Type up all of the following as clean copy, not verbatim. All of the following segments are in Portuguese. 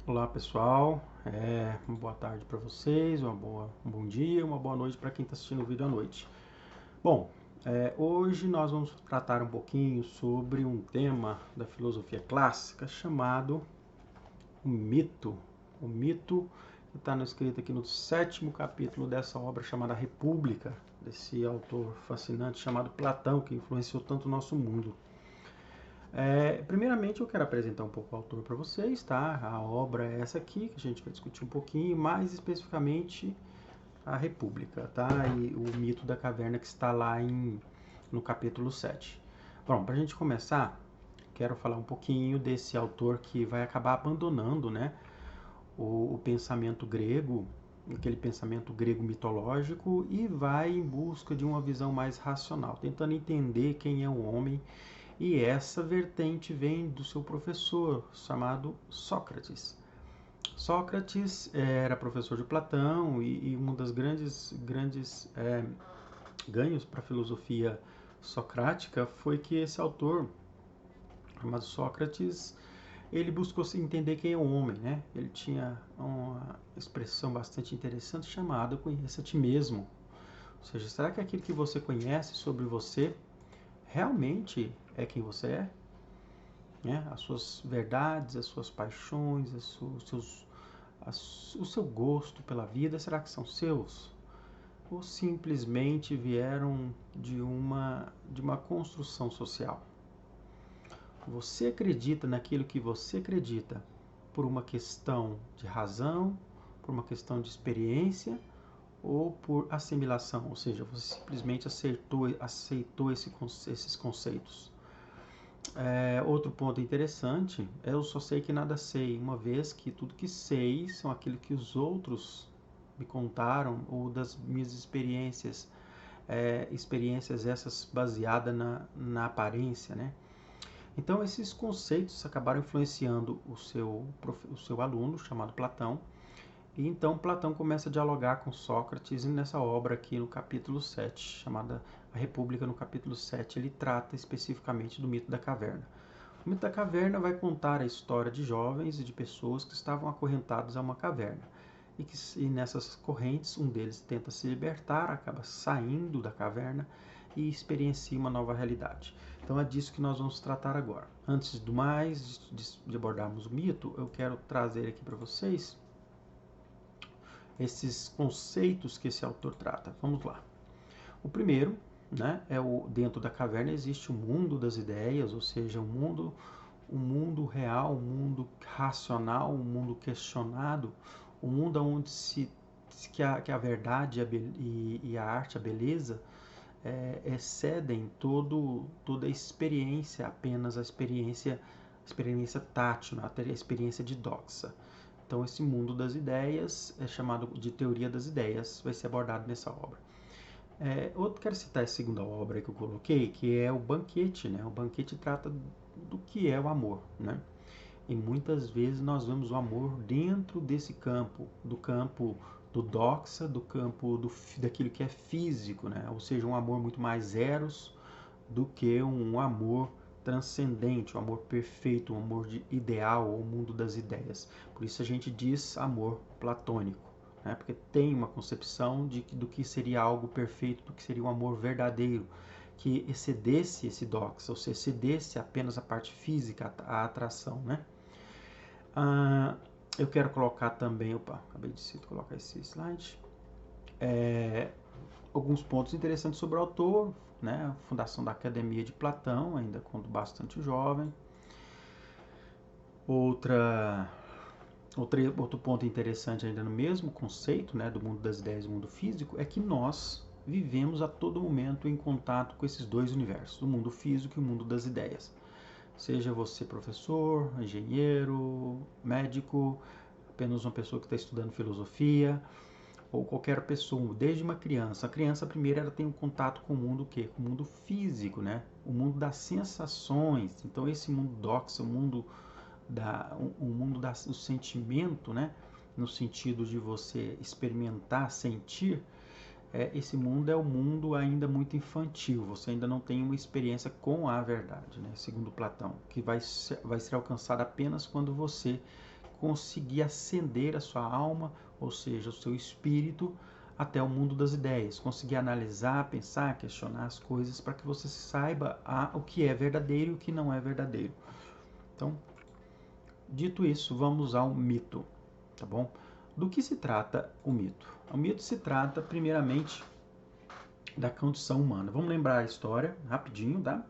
Olá pessoal, uma boa tarde para vocês, um bom dia, uma boa noite para quem está assistindo o vídeo à noite. Bom, hoje nós vamos tratar um pouquinho sobre um tema da filosofia clássica chamado o mito. O mito que está escrito aqui no 7º capítulo dessa obra chamada República, desse autor fascinante chamado Platão, que influenciou tanto o nosso mundo. Primeiramente eu quero apresentar um pouco o autor para vocês, tá? A obra é essa aqui, que a gente vai discutir um pouquinho, mais especificamente a República, tá? E o mito da caverna que está lá no capítulo 7. Bom, para a gente começar, quero falar um pouquinho desse autor que vai acabar abandonando, né, o pensamento grego, aquele pensamento grego mitológico, e vai em busca de uma visão mais racional, tentando entender quem é o homem. E essa vertente vem do seu professor, chamado Sócrates. Sócrates era professor de Platão e um dos grandes ganhos para a filosofia socrática foi que esse autor, chamado Sócrates, ele buscou se entender quem é o homem, né? Ele tinha uma expressão bastante interessante chamada "conheça a ti mesmo". Ou seja, será que aquilo que você conhece sobre você realmente é quem você é? Né? As suas verdades, as suas paixões, o seu gosto pela vida, será que são seus? Ou simplesmente vieram de uma construção social? Você acredita naquilo que você acredita por uma questão de razão, por uma questão de experiência ou por assimilação? Ou seja, você simplesmente aceitou esses conceitos. Outro ponto interessante é eu só sei que nada sei, uma vez que tudo que sei são aquilo que os outros me contaram ou das minhas experiências essas baseadas na aparência, né? Então esses conceitos acabaram influenciando o seu aluno, chamado Platão, e então Platão começa a dialogar com Sócrates, e nessa obra aqui no capítulo 7, chamada A República, no capítulo 7, ele trata especificamente do mito da caverna. O mito da caverna vai contar a história de jovens e de pessoas que estavam acorrentados a uma caverna. E nessas correntes, um deles tenta se libertar, acaba saindo da caverna e experiencia uma nova realidade. Então é disso que nós vamos tratar agora. Antes do mais, de abordarmos o mito, eu quero trazer aqui para vocês esses conceitos que esse autor trata. Vamos lá. O primeiro, né, dentro da caverna existe o mundo das ideias, ou seja, o mundo real, o mundo racional, o mundo questionado, o mundo onde que a verdade e a arte, a beleza, excedem toda a experiência, apenas a experiência tátil, a experiência de doxa. Então esse mundo das ideias é chamado de teoria das ideias, vai ser abordado nessa obra. Quero citar a segunda obra que eu coloquei, que é o Banquete, né? O Banquete trata do que é o amor, né? E muitas vezes nós vemos o amor dentro desse campo do doxa, do campo daquilo que é físico, né? Ou seja, um amor muito mais eros do que um amor transcendente, um amor perfeito, um amor ideal, o mundo das ideias. Por isso a gente diz amor platônico, né? Porque tem uma concepção do que seria algo perfeito, do que seria um amor verdadeiro, que excedesse esse doxa, ou seja, excedesse apenas a parte física, a atração, né? Eu quero colocar também, acabei de colocar esse slide, alguns pontos interessantes sobre o autor, né? A fundação da Academia de Platão, ainda quando bastante jovem. Outro ponto interessante ainda no mesmo conceito, né, do mundo das ideias e do mundo físico, é que nós vivemos a todo momento em contato com esses dois universos, o mundo físico e o mundo das ideias. Seja você professor, engenheiro, médico, apenas uma pessoa que está estudando filosofia, ou qualquer pessoa, desde uma criança. A criança primeiro ela tem um contato com o mundo com o mundo físico, né? O mundo das sensações. Então esse mundo doxa, o sentimento, né? No sentido de você experimentar, sentir, esse mundo é um mundo ainda muito infantil, você ainda não tem uma experiência com a verdade, né? Segundo Platão, que vai ser alcançada apenas quando você conseguir ascender a sua alma, ou seja, o seu espírito, até o mundo das ideias, conseguir analisar, pensar, questionar as coisas para que você saiba o que é verdadeiro e o que não é verdadeiro. Então, dito isso, vamos ao mito, tá bom? Do que se trata o mito? O mito se trata, primeiramente, da condição humana. Vamos lembrar a história rapidinho, tá?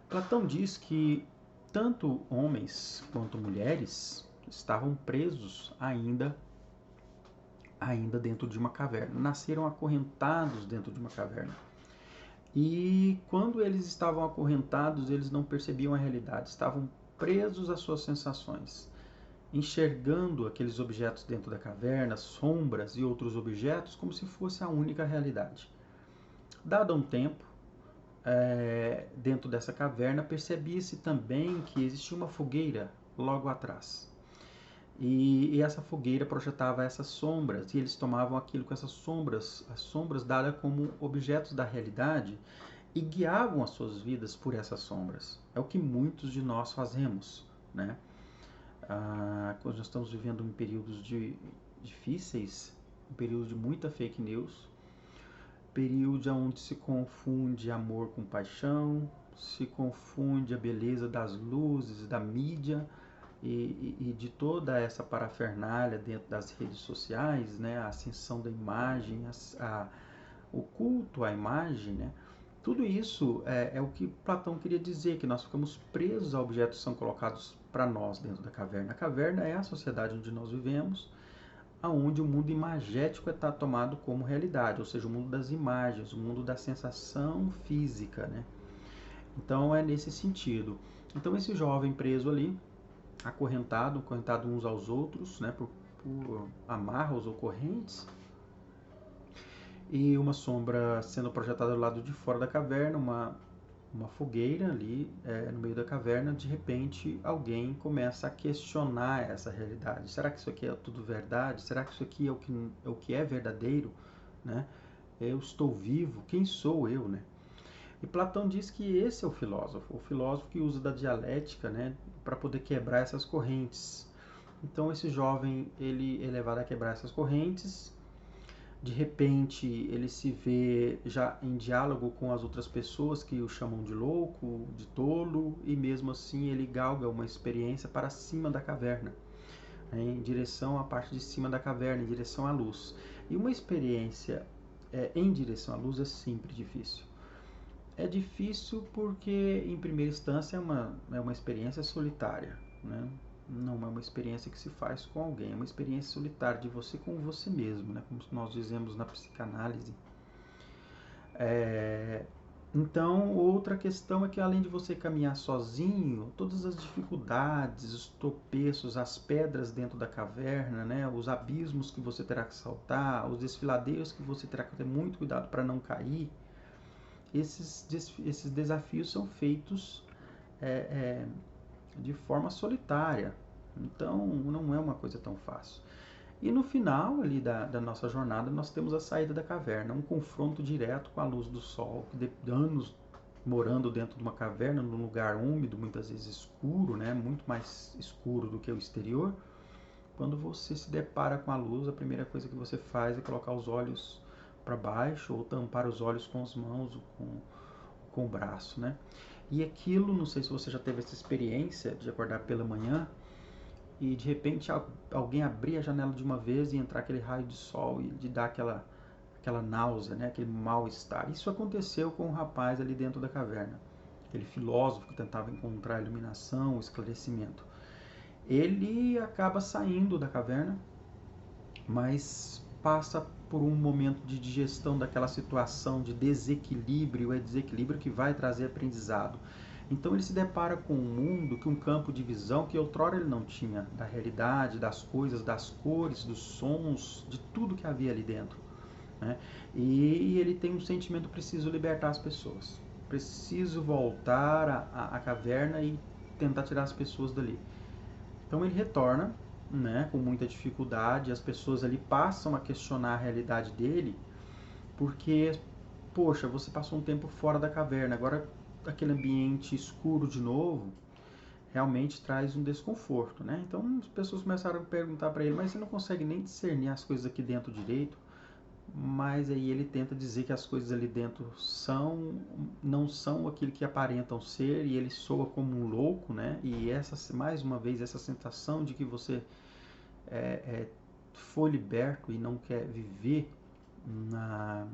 Platão diz que tanto homens quanto mulheres estavam presos ainda dentro de uma caverna. Nasceram acorrentados dentro de uma caverna. E quando eles estavam acorrentados, eles não percebiam a realidade, estavam presos às suas sensações, enxergando aqueles objetos dentro da caverna, sombras e outros objetos, como se fosse a única realidade. Dado um tempo, dentro dessa caverna, percebia-se também que existia uma fogueira logo atrás. E essa fogueira projetava essas sombras, e eles tomavam aquilo com essas sombras, as sombras dadas como objetos da realidade, e guiavam as suas vidas por essas sombras. É o que muitos de nós fazemos, né? Nós estamos vivendo em períodos difíceis, um período de muita fake news, período onde se confunde amor com paixão, se confunde a beleza das luzes, da mídia e de toda essa parafernália dentro das redes sociais, né? A ascensão da imagem, o culto à imagem, né? Tudo isso é o que Platão queria dizer, que nós ficamos presos a objetos que são colocados para nós dentro da caverna. A caverna é a sociedade onde nós vivemos, onde o mundo imagético está tomado como realidade, ou seja, o mundo das imagens, o mundo da sensação física, né? Então é nesse sentido. Então esse jovem preso ali, acorrentado uns aos outros, né, por amarras ou correntes, e uma sombra sendo projetada do lado de fora da caverna, uma fogueira ali no meio da caverna. De repente alguém começa a questionar essa realidade. Será que isso aqui é tudo verdade? Será que isso aqui é o que é verdadeiro? Né? Eu estou vivo? Quem sou eu? Né? E Platão diz que esse é o filósofo que usa da dialética, né, para poder quebrar essas correntes. Então esse jovem ele é levado a quebrar essas correntes. De repente ele se vê já em diálogo com as outras pessoas que o chamam de louco, de tolo, e mesmo assim ele galga uma experiência para cima da caverna, né, em direção à parte de cima da caverna, em direção à luz. E uma experiência em direção à luz é sempre difícil. É difícil porque, em primeira instância, é uma experiência solitária, né? Não é uma experiência que se faz com alguém, é uma experiência solitária de você com você mesmo, né? Como nós dizemos na psicanálise. Então, outra questão é que, além de você caminhar sozinho, todas as dificuldades, os tropeços, as pedras dentro da caverna, né? Os abismos que você terá que saltar, os desfiladeiros que você terá que ter muito cuidado para não cair, esses desafios são feitos de forma solitária. Então, não é uma coisa tão fácil. E no final ali da nossa jornada, nós temos a saída da caverna, um confronto direto com a luz do sol, que de anos morando dentro de uma caverna, num lugar úmido, muitas vezes escuro, né? Muito mais escuro do que o exterior. Quando você se depara com a luz, a primeira coisa que você faz é colocar os olhos para baixo ou tampar os olhos com as mãos ou com o braço, né? E aquilo, não sei se você já teve essa experiência de acordar pela manhã e de repente alguém abrir a janela de uma vez e entrar aquele raio de sol e de dar aquela náusea, né? Aquele mal-estar. Isso aconteceu com um rapaz ali dentro da caverna, aquele filósofo que tentava encontrar iluminação, esclarecimento. Ele acaba saindo da caverna, mas passa por um momento de digestão daquela situação de desequilíbrio, é desequilíbrio que vai trazer aprendizado. Então ele se depara com um mundo, um campo de visão que outrora ele não tinha, da realidade, das coisas, das cores, dos sons, de tudo que havia ali dentro, né? E ele tem um sentimento: preciso libertar as pessoas, preciso voltar à caverna e tentar tirar as pessoas dali. Então ele retorna, né, com muita dificuldade. As pessoas ali passam a questionar a realidade dele, porque, poxa, você passou um tempo fora da caverna, agora aquele ambiente escuro de novo, realmente traz um desconforto, né? Então as pessoas começaram a perguntar para ele, mas você não consegue nem discernir as coisas aqui dentro direito? Mas aí ele tenta dizer que as coisas ali dentro não são aquilo que aparentam ser, e ele soa como um louco, né? E mais uma vez, essa sensação de que você foi liberto e não quer viver na,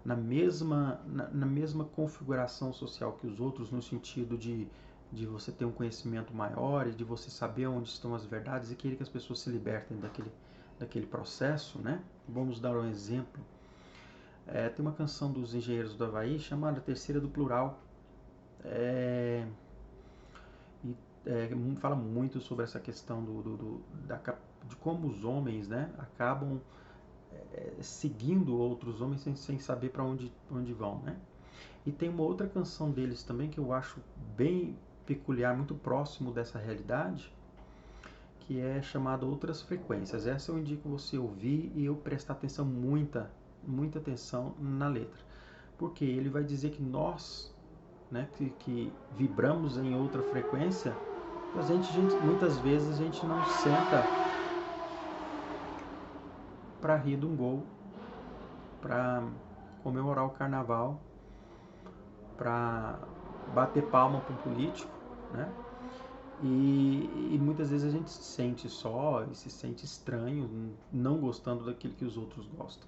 na mesma configuração social que os outros, no sentido de você ter um conhecimento maior e de você saber onde estão as verdades e querer que as pessoas se libertem daquele processo, né? Vamos dar um exemplo. Tem uma canção dos Engenheiros do Havaí chamada Terceira do Plural. Fala muito sobre essa questão de como os homens, né, acabam seguindo outros homens sem saber para onde vão, né? E tem uma outra canção deles também que eu acho bem peculiar, muito próximo dessa realidade, que é chamada Outras Frequências. Essa eu indico você ouvir e eu prestar atenção, muita atenção na letra. Porque ele vai dizer que nós, né, que vibramos em outra frequência, muitas vezes a gente não senta para rir de um gol, para comemorar o carnaval, para bater palma para um político, né? E muitas vezes a gente se sente só e se sente estranho, não gostando daquilo que os outros gostam.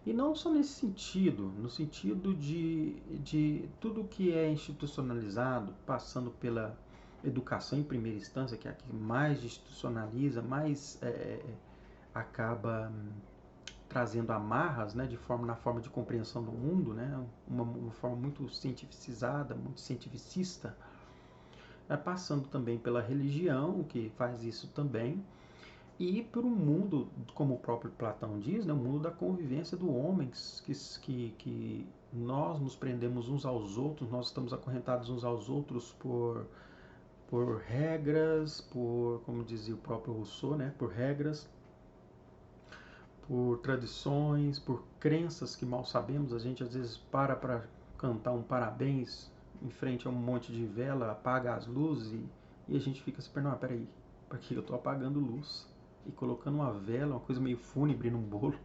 E não só nesse sentido, no sentido de tudo que é institucionalizado, passando pela educação em primeira instância, que é a que mais institucionaliza, mais acaba trazendo amarras, né, na forma de compreensão do mundo, né, uma forma muito cientificizada, muito cientificista, passando também pela religião, que faz isso também, e por um mundo, como o próprio Platão diz, né, o mundo da convivência do homem, que nós nos prendemos uns aos outros, nós estamos acorrentados uns aos outros por regras, como dizia o próprio Rousseau, né, por regras, por tradições, por crenças que mal sabemos. A gente às vezes para cantar um parabéns em frente a um monte de vela, apaga as luzes e a gente fica se perguntando, peraí, para que eu estou apagando luz e colocando uma vela, uma coisa meio fúnebre num bolo?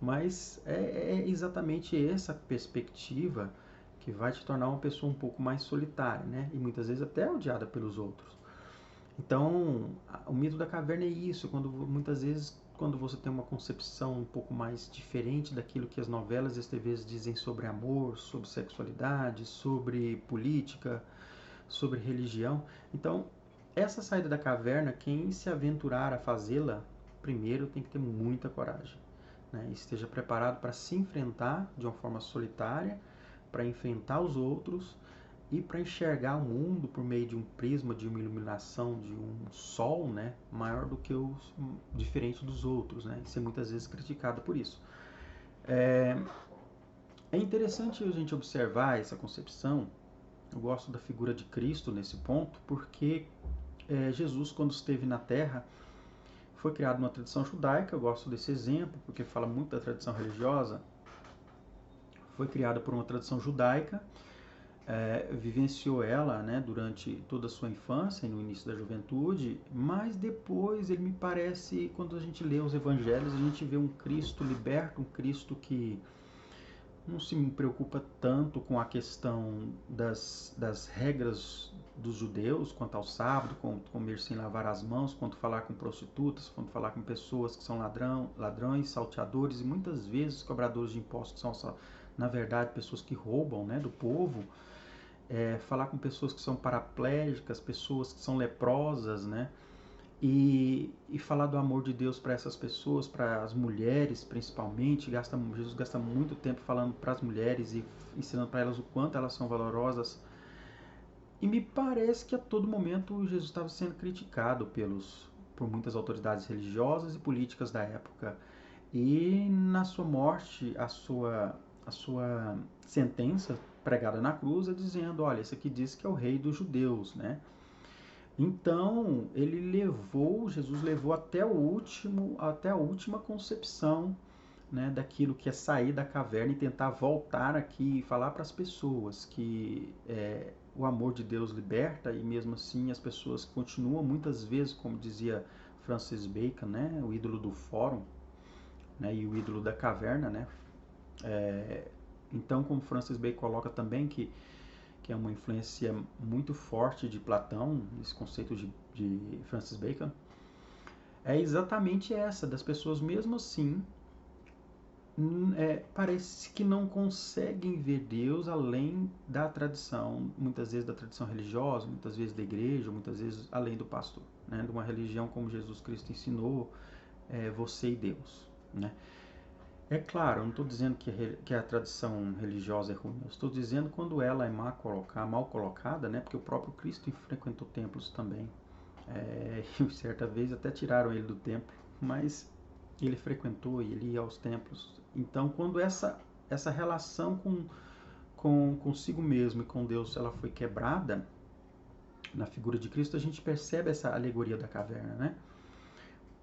Mas é exatamente essa perspectiva que vai te tornar uma pessoa um pouco mais solitária, né? E muitas vezes até odiada pelos outros. Então, o mito da caverna é isso, muitas vezes quando você tem uma concepção um pouco mais diferente daquilo que as novelas e as TVs dizem sobre amor, sobre sexualidade, sobre política, sobre religião. Então, essa saída da caverna, quem se aventurar a fazê-la, primeiro tem que ter muita coragem, né? Esteja preparado para se enfrentar de uma forma solitária, para enfrentar os outros e para enxergar o mundo por meio de um prisma, de uma iluminação, de um sol, né, maior do que diferente dos outros, né, e ser muitas vezes criticado por isso. É interessante a gente observar essa concepção. Eu gosto da figura de Cristo nesse ponto, porque Jesus, quando esteve na Terra, foi criado numa tradição judaica. Eu gosto desse exemplo, porque fala muito da tradição religiosa. Foi criada por uma tradição judaica, vivenciou ela, né, durante toda a sua infância e no início da juventude, mas depois ele me parece, quando a gente lê os evangelhos, a gente vê um Cristo liberto, um Cristo que não se preocupa tanto com a questão das regras dos judeus quanto ao sábado, quanto comer sem lavar as mãos, quanto falar com prostitutas, quanto falar com pessoas que são ladrões, salteadores e muitas vezes cobradores de impostos, que são, na verdade, pessoas que roubam, né, do povo. Falar com pessoas que são paraplégicas, pessoas que são leprosas, né? E falar do amor de Deus para essas pessoas, para as mulheres principalmente. Jesus gasta muito tempo falando para as mulheres e ensinando para elas o quanto elas são valorosas. E me parece que a todo momento Jesus estava sendo criticado por muitas autoridades religiosas e políticas da época. E na sua morte, a sua sentença pregada na cruz é dizendo, olha, esse aqui diz que é o rei dos judeus, né? Então, Jesus levou até a última concepção né, daquilo que é sair da caverna e tentar voltar aqui e falar para as pessoas que o amor de Deus liberta, e mesmo assim as pessoas continuam muitas vezes, como dizia Francis Bacon, né, o ídolo do fórum, né, e o ídolo da caverna, né. Então, como Francis Bacon coloca também que é uma influência muito forte de Platão, esse conceito de Francis Bacon, é exatamente essa, das pessoas mesmo assim parece que não conseguem ver Deus além da tradição, muitas vezes da tradição religiosa, muitas vezes da igreja, muitas vezes além do pastor, né? De uma religião como Jesus Cristo ensinou, você e Deus, né? É claro, eu não estou dizendo que a tradição religiosa é ruim, eu estou dizendo quando ela é mal colocada, né? Porque o próprio Cristo frequentou templos também, e certa vez até tiraram ele do templo, mas ele frequentou e ele ia aos templos. Então, quando essa relação consigo mesmo e com Deus ela foi quebrada na figura de Cristo, a gente percebe essa alegoria da caverna, né?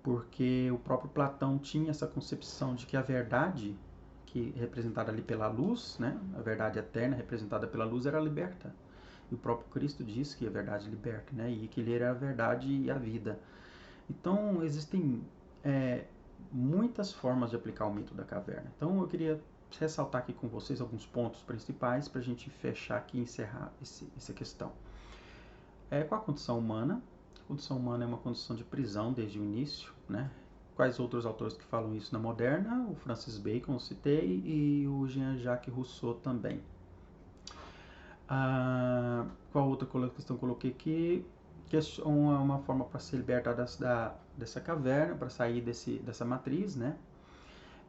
Porque o próprio Platão tinha essa concepção de que a verdade, que representada ali pela luz, né? A verdade eterna representada pela luz era liberta. E o próprio Cristo disse que a verdade liberta, né? E que ele era a verdade e a vida. Então, existem muitas formas de aplicar o mito da caverna. Então, eu queria ressaltar aqui com vocês alguns pontos principais para a gente fechar aqui e encerrar essa questão. Qual a condição humana? A condição humana é uma condição de prisão desde o início, né? Quais outros autores que falam isso na moderna? O Francis Bacon, eu citei, e o Jean-Jacques Rousseau também. Qual outra questão que eu coloquei aqui? Uma forma para ser libertar dessa caverna, para sair dessa matriz, né?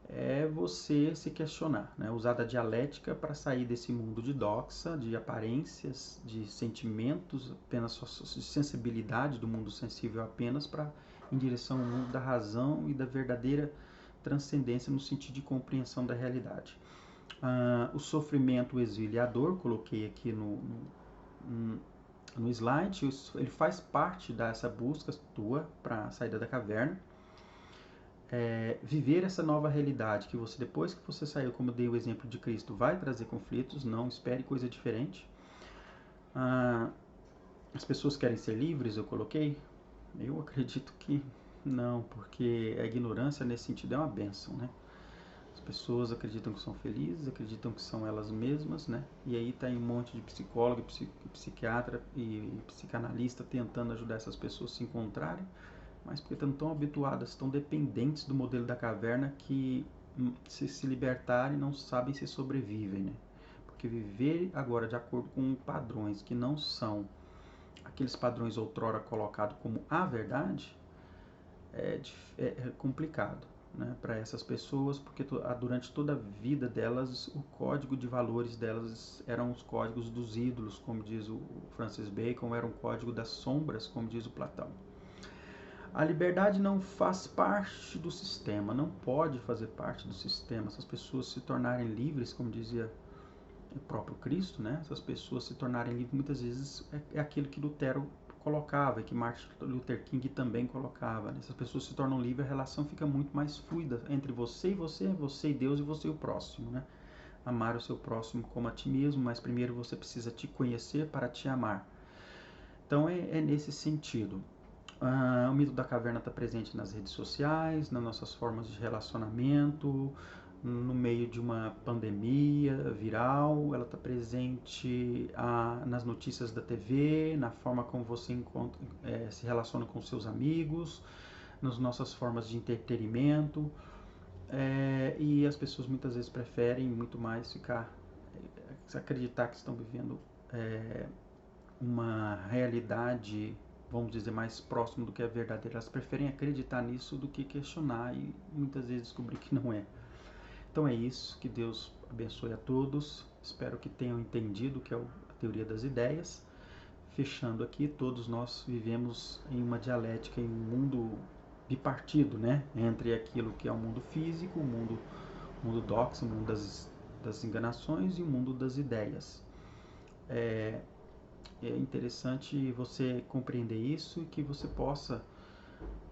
É você se questionar, né? Usar da dialética para sair desse mundo de doxa, de aparências, de sentimentos, apenas de sensibilidade do mundo sensível apenas para em direção ao mundo da razão e da verdadeira transcendência no sentido de compreensão da realidade. O sofrimento, o exílio e a dor, coloquei aqui no slide, ele faz parte dessa busca tua para a saída da caverna. Viver essa nova realidade que você, depois que você saiu, como eu dei o exemplo de Cristo, vai trazer conflitos, não espere coisa diferente. As pessoas querem ser livres, eu coloquei. Eu acredito que não, porque a ignorância nesse sentido é uma bênção, né? As pessoas acreditam que são felizes, acreditam que são elas mesmas, né? E aí tá um monte de psicólogo, psiquiatra e psicanalista tentando ajudar essas pessoas a se encontrarem, mas porque estão tão habituadas, tão dependentes do modelo da caverna que se libertarem não sabem se sobrevivem, né? Porque viver agora de acordo com padrões que não são aqueles padrões outrora colocados como a verdade é complicado, né, para essas pessoas, porque durante toda a vida delas, o código de valores delas eram os códigos dos ídolos, como diz o Francis Bacon, era um código das sombras, como diz o Platão. A liberdade não faz parte do sistema, não pode fazer parte do sistema. Essas pessoas se tornarem livres, como dizia o próprio Cristo, né? Essas pessoas se tornarem livres muitas vezes é aquilo que Lutero colocava e que Martin Luther King também colocava. Né? Essas pessoas se tornam livres, a relação fica muito mais fluida entre você e você e Deus e você e o próximo, né? Amar o seu próximo como a ti mesmo, mas primeiro você precisa te conhecer para te amar. Então é nesse sentido. O mito da caverna está presente nas redes sociais, nas nossas formas de relacionamento, no meio de uma pandemia viral, ela está presente nas notícias da TV, na forma como você se relaciona com seus amigos, nas nossas formas de entretenimento, e as pessoas muitas vezes preferem muito mais acreditar que estão vivendo uma realidade, vamos dizer, mais próximo do que a verdadeira. Elas preferem acreditar nisso do que questionar e muitas vezes descobrir que não é. Então é isso, que Deus abençoe a todos, espero que tenham entendido o que é a teoria das ideias. Fechando aqui, todos nós vivemos em uma dialética, em um mundo bipartido, né? Entre aquilo que é o mundo físico, o mundo doxo, o mundo das enganações e o mundo das ideias. É interessante você compreender isso e que você possa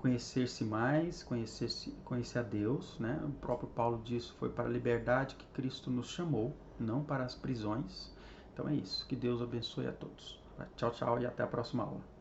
conhecer-se mais, conhecer a Deus, né? O próprio Paulo disse, foi para a liberdade que Cristo nos chamou, não para as prisões. Então é isso, que Deus abençoe a todos. Tchau, tchau e até a próxima aula.